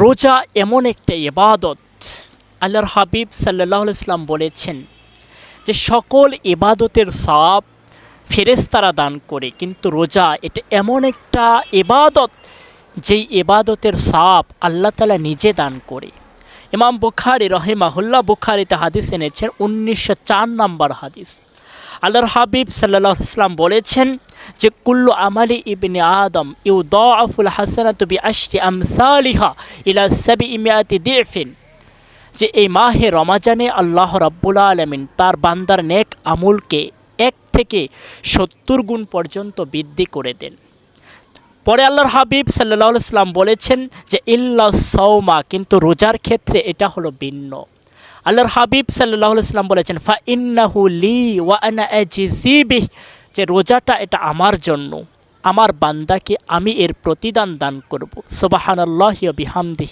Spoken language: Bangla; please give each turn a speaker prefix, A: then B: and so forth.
A: রোজা এমন একটা ইবাদত, আল্লাহর হাবিব সাল্লাল্লাহু আলাইহি ওয়াসাল্লাম বলেছেন যে সকল ইবাদতের সওয়াব ফেরেশতারা দান করে, কিন্তু রোজা এটা এমন একটা ইবাদত যেই ইবাদতের সওয়াব আল্লাহ তাআলা নিজে দান করে। ইমাম বুখারী রাহিমাহুল্লাহ বুখারীতে হাদিস এনেছেন 1904 নম্বর হাদিস। আল্লাহর হাবিব সাল্লাল্লাহু আলাইহি ওয়াসাল্লাম বলেছেন যে কুল্লু আমালি ইবনে আদম ইউদাআফুল হাসানাতু বিআশরি আমসালিহা ইলা 700 দিফিন, যে এই মাহে রমাজানে আল্লাহ রাব্বুল আলামিন তার বান্দার নেক আমলকে 1 থেকে 70 গুণ পর্যন্ত বৃদ্ধি করে দেন। পরে আল্লাহর হাবিব সাল্লাল্লাহু আলাইহি ওয়াসাল্লাম বলেছেন যে ইল্লা সাওমা, কিন্তু রোজার ক্ষেত্রে এটা হলো ভিন্ন। আল্লাহর হাবিব সাল্লাল্লাহু আলাইহি ওয়াসাল্লাম বলেছেন ফা ইন্নাহু লি ওয়া আনা আজজি বিহি, যে রোজাটা এটা আমার জন্য, আমার বান্দাকে আমি এর প্রতিদান দান করব। সুবহানাল্লাহি ওয়া বিহামদিহি।